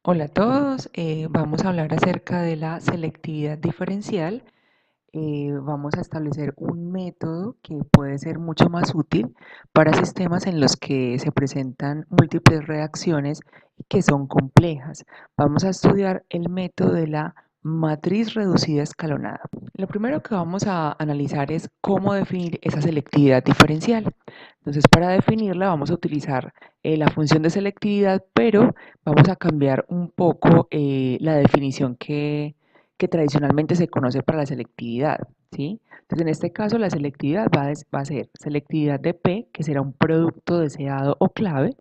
Hola a todos, vamos a hablar acerca de la selectividad diferencial. Vamos a establecer un método que puede ser mucho más útil para sistemas en los que se presentan múltiples reacciones y que son complejas. Vamos a estudiar el método de la matriz reducida escalonada. Lo primero que vamos a analizar es cómo definir esa selectividad diferencial. Entonces, para definirla vamos a utilizar la función de selectividad, pero vamos a cambiar un poco la definición que tradicionalmente se conoce para la selectividad, ¿sí? Entonces, en este caso, la selectividad va a ser selectividad de P, que será un producto deseado o clave,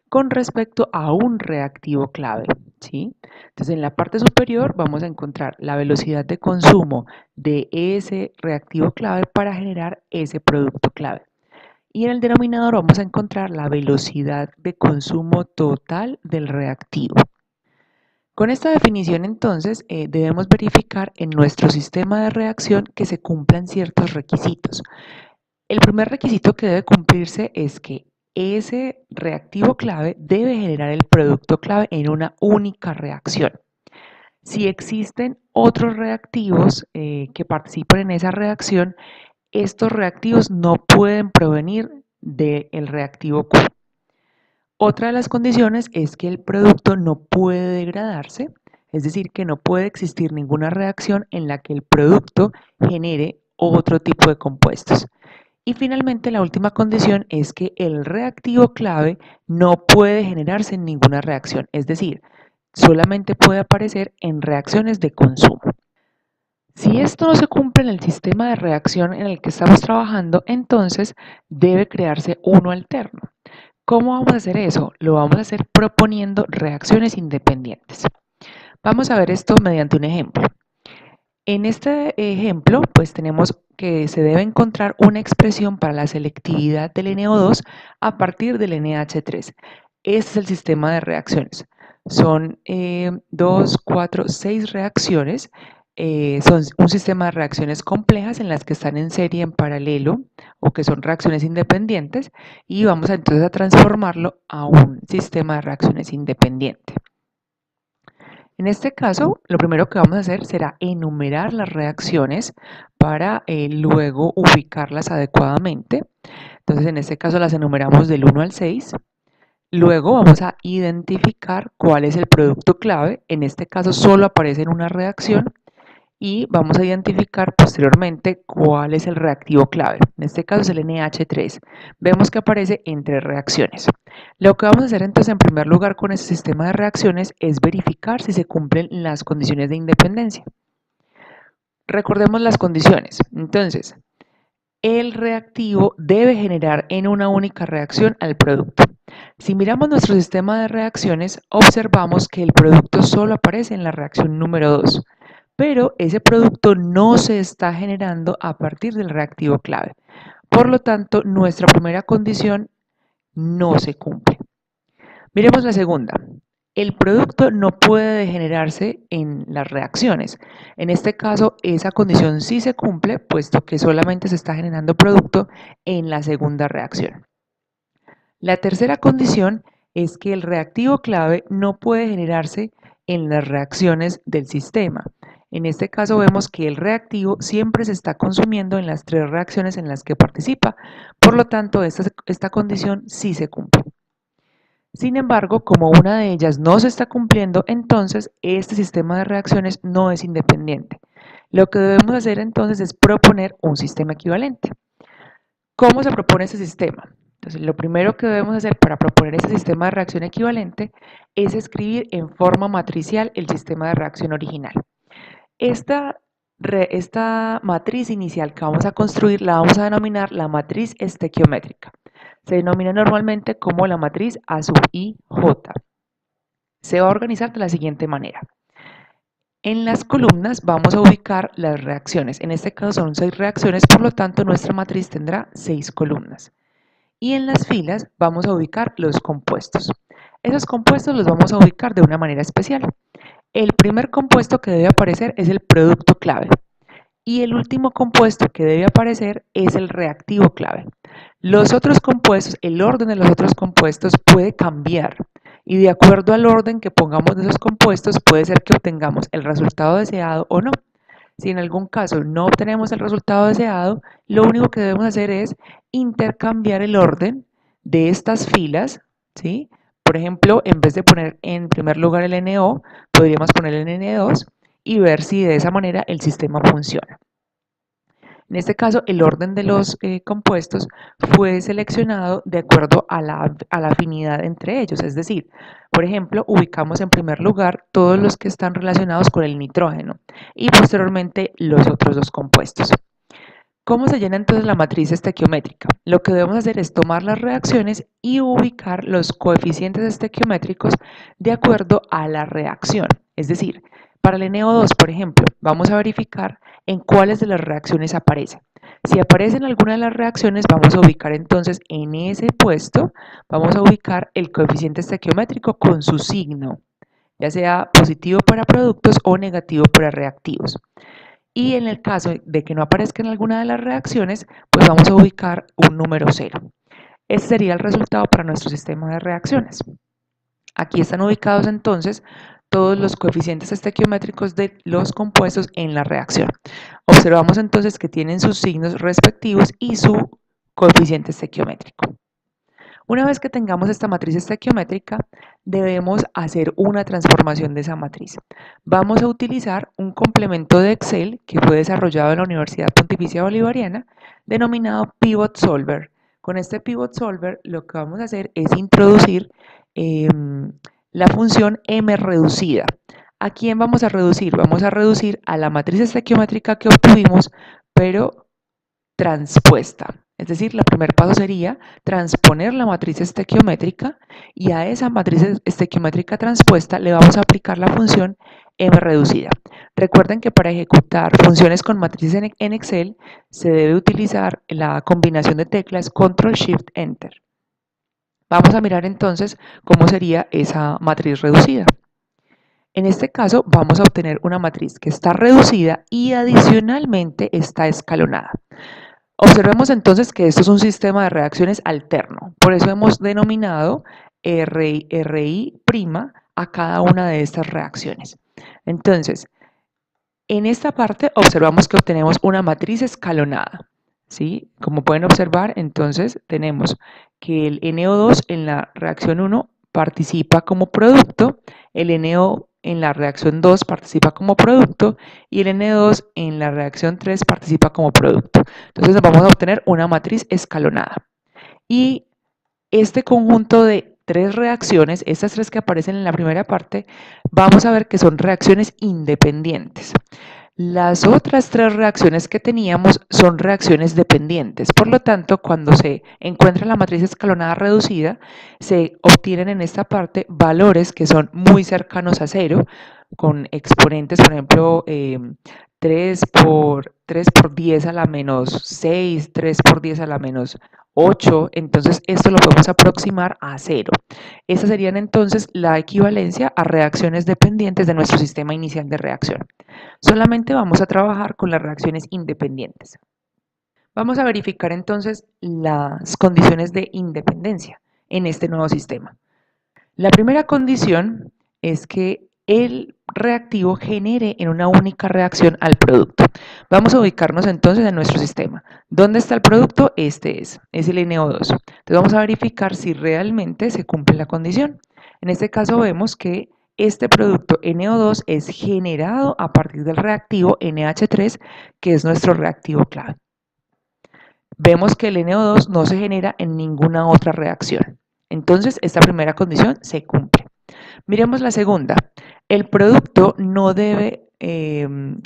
con respecto a un reactivo clave, ¿sí? Entonces, en la parte superior vamos a encontrar la velocidad de consumo de ese reactivo clave para generar ese producto clave. Y en el denominador vamos a encontrar la velocidad de consumo total del reactivo. Con esta definición entonces debemos verificar en nuestro sistema de reacción que se cumplan ciertos requisitos. El primer requisito que debe cumplirse es que ese reactivo clave debe generar el producto clave en una única reacción. Si existen otros reactivos que participan en esa reacción, estos reactivos no pueden provenir del reactivo Q. Otra de las condiciones es que el producto no puede degradarse, es decir, que no puede existir ninguna reacción en la que el producto genere otro tipo de compuestos. Y finalmente, la última condición es que el reactivo clave no puede generarse en ninguna reacción, es decir, solamente puede aparecer en reacciones de consumo. Si esto no se cumple en el sistema de reacción en el que estamos trabajando, entonces debe crearse uno alterno. ¿Cómo vamos a hacer eso? Lo vamos a hacer proponiendo reacciones independientes. Vamos a ver esto mediante un ejemplo. En este ejemplo, pues tenemos que se debe encontrar una expresión para la selectividad del NO2 a partir del NH3. Este es el sistema de reacciones. Son 2, 4, 6 reacciones. Son un sistema de reacciones complejas en las que están en serie en paralelo o que son reacciones independientes y vamos entonces a transformarlo a un sistema de reacciones independiente. En este caso, lo primero que vamos a hacer será enumerar las reacciones para luego ubicarlas adecuadamente. Entonces, en este caso las enumeramos del 1 al 6. Luego vamos a identificar cuál es el producto clave. En este caso solo aparece en una reacción y vamos a identificar posteriormente cuál es el reactivo clave. En este caso es el NH3. Vemos que aparece entre reacciones. Lo que vamos a hacer entonces en primer lugar con este sistema de reacciones es verificar si se cumplen las condiciones de independencia. Recordemos las condiciones. Entonces, el reactivo debe generar en una única reacción al producto. Si miramos nuestro sistema de reacciones, observamos que el producto solo aparece en la reacción número 2, pero ese producto no se está generando a partir del reactivo clave. Por lo tanto, nuestra primera condición no se cumple. Miremos la segunda. El producto no puede degenerarse en las reacciones. En este caso, esa condición sí se cumple, puesto que solamente se está generando producto en la segunda reacción. La tercera condición es que el reactivo clave no puede generarse en las reacciones del sistema. En este caso vemos que el reactivo siempre se está consumiendo en las 3 reacciones en las que participa, por lo tanto esta condición sí se cumple. Sin embargo, como una de ellas no se está cumpliendo, entonces este sistema de reacciones no es independiente. Lo que debemos hacer entonces es proponer un sistema equivalente. ¿Cómo se propone ese sistema? Entonces, lo primero que debemos hacer para proponer ese sistema de reacción equivalente es escribir en forma matricial el sistema de reacción original. Esta matriz inicial que vamos a construir la vamos a denominar la matriz estequiométrica. Se denomina normalmente como la matriz A sub I J. Se va a organizar de la siguiente manera. En las columnas vamos a ubicar las reacciones. En este caso son 6 reacciones, por lo tanto nuestra matriz tendrá 6 columnas. Y en las filas vamos a ubicar los compuestos. Esos compuestos los vamos a ubicar de una manera especial. El primer compuesto que debe aparecer es el producto clave. Y el último compuesto que debe aparecer es el reactivo clave. Los otros compuestos, el orden de los otros compuestos puede cambiar y de acuerdo al orden que pongamos de esos compuestos puede ser que obtengamos el resultado deseado o no. Si en algún caso no obtenemos el resultado deseado, lo único que debemos hacer es intercambiar el orden de estas filas, ¿sí? Por ejemplo, en vez de poner en primer lugar el NO, podríamos poner el N2 y ver si de esa manera el sistema funciona. En este caso, el orden de los compuestos fue seleccionado de acuerdo a la afinidad entre ellos, es decir, por ejemplo, ubicamos en primer lugar todos los que están relacionados con el nitrógeno y posteriormente los otros dos compuestos. ¿Cómo se llena entonces la matriz estequiométrica? Lo que debemos hacer es tomar las reacciones y ubicar los coeficientes estequiométricos de acuerdo a la reacción. Es decir, para el NO2, por ejemplo, vamos a verificar en cuáles de las reacciones aparece. Si aparece en alguna de las reacciones, vamos a ubicar entonces en ese puesto, vamos a ubicar el coeficiente estequiométrico con su signo, ya sea positivo para productos o negativo para reactivos. Y en el caso de que no aparezca en alguna de las reacciones, pues vamos a ubicar un número 0. Ese sería el resultado para nuestro sistema de reacciones. Aquí están ubicados entonces todos los coeficientes estequiométricos de los compuestos en la reacción. Observamos entonces que tienen sus signos respectivos y su coeficiente estequiométrico. Una vez que tengamos esta matriz estequiométrica, debemos hacer una transformación de esa matriz. Vamos a utilizar un complemento de Excel que fue desarrollado en la Universidad Pontificia Bolivariana, denominado Pivot Solver. Con este Pivot Solver lo que vamos a hacer es introducir la función m reducida. ¿A quién vamos a reducir? Vamos a reducir a la matriz estequiométrica que obtuvimos, pero transpuesta. Es decir, el primer paso sería transponer la matriz estequiométrica y a esa matriz estequiométrica transpuesta le vamos a aplicar la función m reducida. Recuerden que para ejecutar funciones con matrices en Excel se debe utilizar la combinación de teclas Control Shift Enter. Vamos a mirar entonces cómo sería esa matriz reducida. En este caso vamos a obtener una matriz que está reducida y adicionalmente está escalonada. Observemos entonces que esto es un sistema de reacciones alterno, por eso hemos denominado RI' a cada una de estas reacciones. Entonces, en esta parte observamos que obtenemos una matriz escalonada, ¿sí? Como pueden observar, entonces tenemos que el NO2 en la reacción 1 participa como producto, el NO en la reacción 2 participa como producto y el N2 en la reacción 3 participa como producto. Entonces vamos a obtener una matriz escalonada. Y este conjunto de tres reacciones, estas tres que aparecen en la primera parte, vamos a ver que son reacciones independientes. Las otras tres reacciones que teníamos son reacciones dependientes. Por lo tanto, cuando se encuentra la matriz escalonada reducida, se obtienen en esta parte valores que son muy cercanos a cero, con exponentes, por ejemplo, 3 por 10 a la menos 6, 3 por 10 a la menos 8. Entonces, esto lo podemos aproximar a cero. Estas serían entonces la equivalencia a reacciones dependientes de nuestro sistema inicial de reacción. Solamente vamos a trabajar con las reacciones independientes. Vamos a verificar entonces las condiciones de independencia en este nuevo sistema. La primera condición es que el reactivo genere en una única reacción al producto. Vamos a ubicarnos entonces en nuestro sistema. ¿Dónde está el producto? Este es el NO2. Entonces vamos a verificar si realmente se cumple la condición. En este caso vemos que este producto NO2 es generado a partir del reactivo NH3, que es nuestro reactivo clave. Vemos que el NO2 no se genera en ninguna otra reacción. Entonces, esta primera condición se cumple. Miremos la segunda. El producto no debe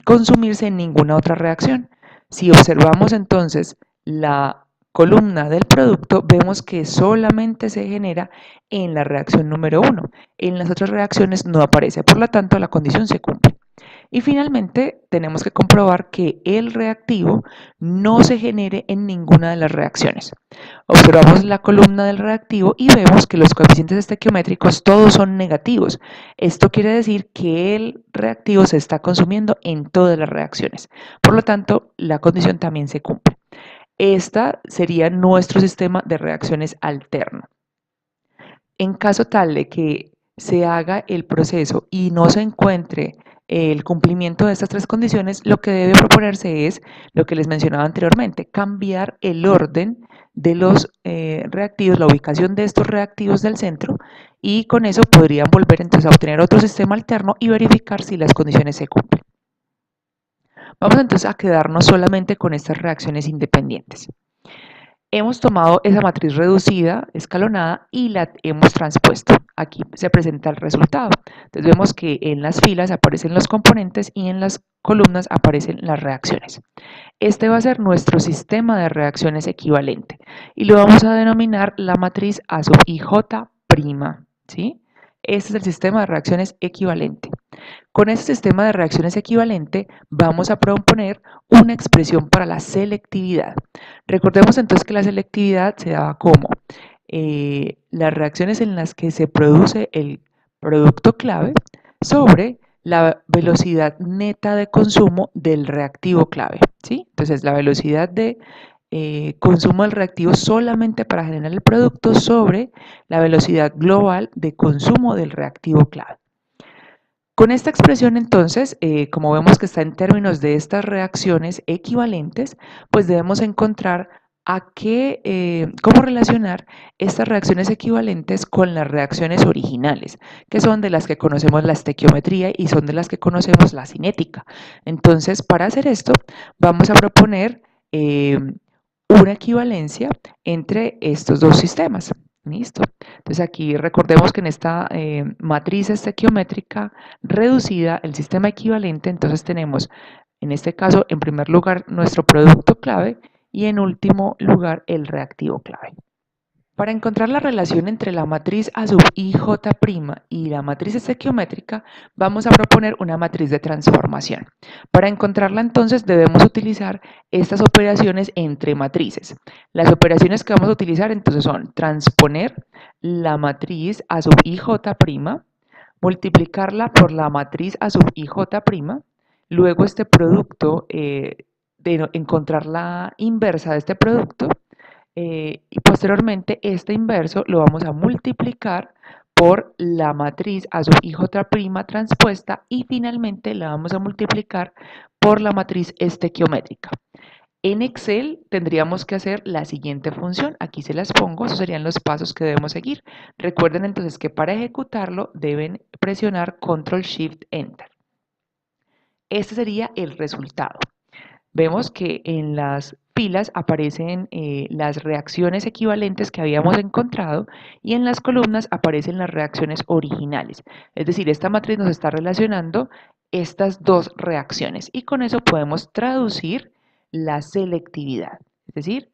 consumirse en ninguna otra reacción. Si observamos entonces la columna del producto, vemos que solamente se genera en la reacción número 1. En las otras reacciones no aparece, por lo tanto la condición se cumple. Y finalmente tenemos que comprobar que el reactivo no se genere en ninguna de las reacciones. Observamos la columna del reactivo y vemos que los coeficientes estequiométricos todos son negativos. Esto quiere decir que el reactivo se está consumiendo en todas las reacciones. Por lo tanto, la condición también se cumple. Esta sería nuestro sistema de reacciones alterno. En caso tal de que se haga el proceso y no se encuentre el cumplimiento de estas tres condiciones, lo que debe proponerse es lo que les mencionaba anteriormente, cambiar el orden de los reactivos, la ubicación de estos reactivos del centro, y con eso podrían volver entonces a obtener otro sistema alterno y verificar si las condiciones se cumplen. Vamos entonces a quedarnos solamente con estas reacciones independientes. Hemos tomado esa matriz reducida, escalonada, y la hemos transpuesto. Aquí se presenta el resultado. Entonces vemos que en las filas aparecen los componentes y en las columnas aparecen las reacciones. Este va a ser nuestro sistema de reacciones equivalente y lo vamos a denominar la matriz A sub IJ', ¿sí? Este es el sistema de reacciones equivalente. Con este sistema de reacciones equivalente vamos a proponer una expresión para la selectividad. Recordemos entonces que la selectividad se daba como las reacciones en las que se produce el producto clave sobre la velocidad neta de consumo del reactivo clave, ¿sí? Entonces la velocidad de consumo del reactivo solamente para generar el producto sobre la velocidad global de consumo del reactivo clave. Con esta expresión entonces, como vemos que está en términos de estas reacciones equivalentes, pues debemos encontrar cómo relacionar estas reacciones equivalentes con las reacciones originales, que son de las que conocemos la estequiometría y son de las que conocemos la cinética. Entonces, para hacer esto, vamos a proponer una equivalencia entre estos dos sistemas. ¿Listo? Entonces aquí recordemos que en esta matriz estequiométrica reducida, el sistema equivalente, entonces tenemos en este caso en primer lugar nuestro producto clave y en último lugar el reactivo clave. Para encontrar la relación entre la matriz A sub IJ' y la matriz estequiométrica, vamos a proponer una matriz de transformación. Para encontrarla entonces debemos utilizar estas operaciones entre matrices. Las operaciones que vamos a utilizar entonces son transponer la matriz A sub IJ', multiplicarla por la matriz A sub IJ', luego este producto, de encontrar la inversa de este producto, y posteriormente este inverso lo vamos a multiplicar por la matriz A sub IJ' transpuesta y finalmente la vamos a multiplicar por la matriz estequiométrica. En Excel tendríamos que hacer la siguiente función, aquí se las pongo, esos serían los pasos que debemos seguir. Recuerden entonces que para ejecutarlo deben presionar Control Shift Enter. Este sería el resultado. Vemos que en las filas aparecen las reacciones equivalentes que habíamos encontrado y en las columnas aparecen las reacciones originales. Es decir, esta matriz nos está relacionando estas dos reacciones y con eso podemos traducir la selectividad. Es decir,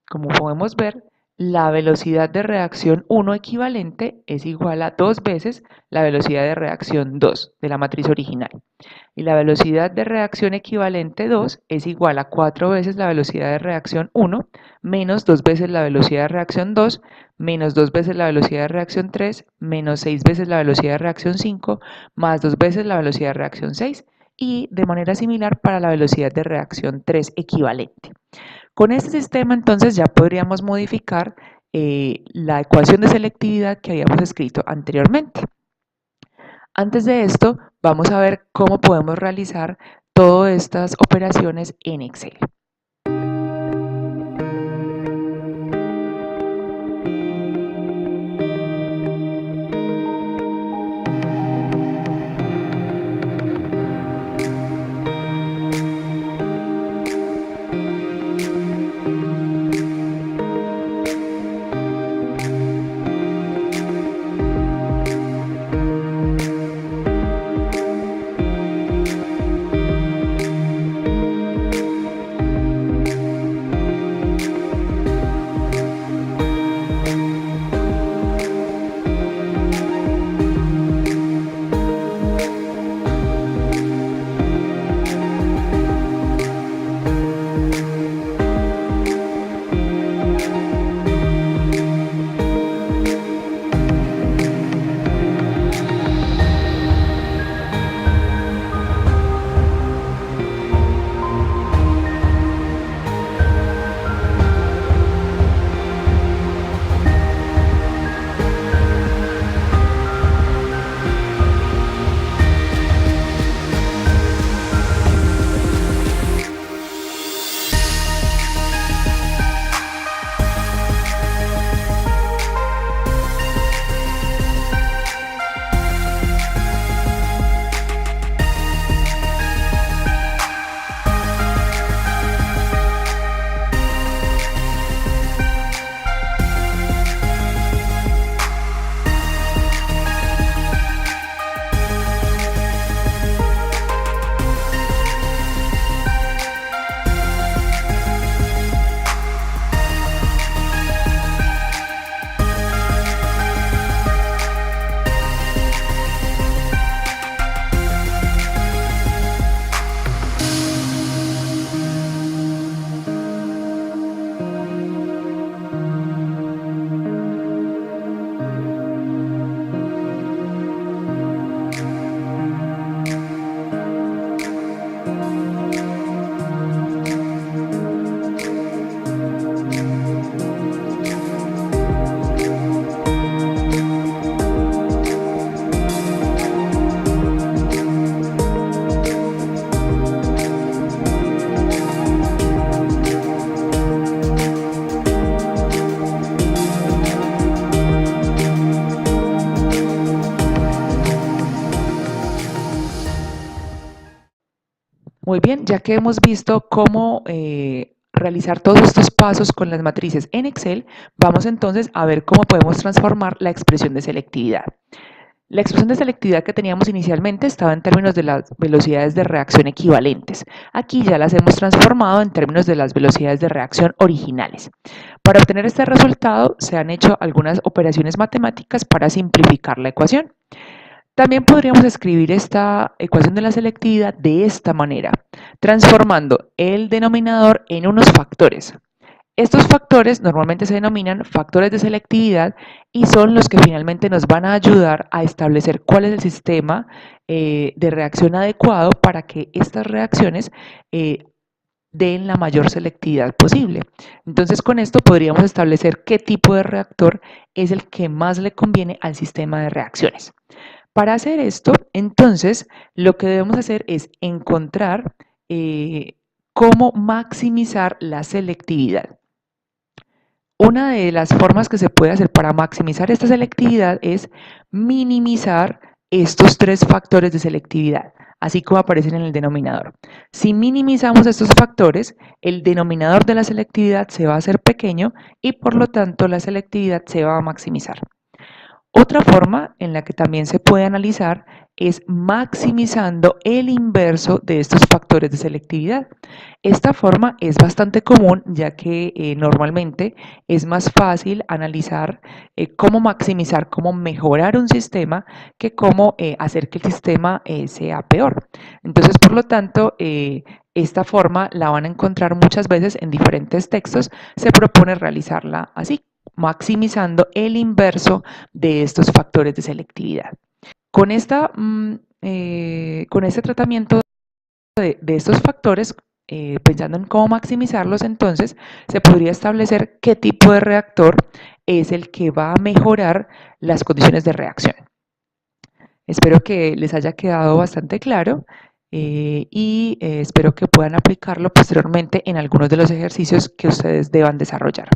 como podemos ver, la velocidad de reacción 1 equivalente es igual a 2 veces la velocidad de reacción 2 de la matriz original. Y la velocidad de reacción equivalente 2 es igual a 4 veces la velocidad de reacción 1, menos 2 veces la velocidad de reacción 2, menos 2 veces la velocidad de reacción 3, menos 6 veces la velocidad de reacción 5, más 2 veces la velocidad de reacción 6, y de manera similar para la velocidad de reacción 3 equivalente. Con este sistema entonces ya podríamos modificar la ecuación de selectividad que habíamos escrito anteriormente. Antes de esto, vamos a ver cómo podemos realizar todas estas operaciones en Excel. Muy bien, ya que hemos visto cómo realizar todos estos pasos con las matrices en Excel, vamos entonces a ver cómo podemos transformar la expresión de selectividad. La expresión de selectividad que teníamos inicialmente estaba en términos de las velocidades de reacción equivalentes. Aquí ya las hemos transformado en términos de las velocidades de reacción originales. Para obtener este resultado se han hecho algunas operaciones matemáticas para simplificar la ecuación. También podríamos escribir esta ecuación de la selectividad de esta manera, transformando el denominador en unos factores. Estos factores normalmente se denominan factores de selectividad y son los que finalmente nos van a ayudar a establecer cuál es el sistema de reacción adecuado para que estas reacciones den la mayor selectividad posible. Entonces, con esto podríamos establecer qué tipo de reactor es el que más le conviene al sistema de reacciones. Para hacer esto, entonces, lo que debemos hacer es encontrar cómo maximizar la selectividad. Una de las formas que se puede hacer para maximizar esta selectividad es minimizar estos tres factores de selectividad, así como aparecen en el denominador. Si minimizamos estos factores, el denominador de la selectividad se va a hacer pequeño y por lo tanto la selectividad se va a maximizar. Otra forma en la que también se puede analizar es maximizando el inverso de estos factores de selectividad. Esta forma es bastante común ya que normalmente es más fácil analizar cómo maximizar, cómo mejorar un sistema que cómo hacer que el sistema sea peor. Entonces, por lo tanto, esta forma la van a encontrar muchas veces en diferentes textos. Se propone realizarla así, maximizando el inverso de estos factores de selectividad. Con, con este tratamiento de estos factores, pensando en cómo maximizarlos, entonces se podría establecer qué tipo de reactor es el que va a mejorar las condiciones de reacción. Espero que les haya quedado bastante claro y espero que puedan aplicarlo posteriormente en algunos de los ejercicios que ustedes deban desarrollar.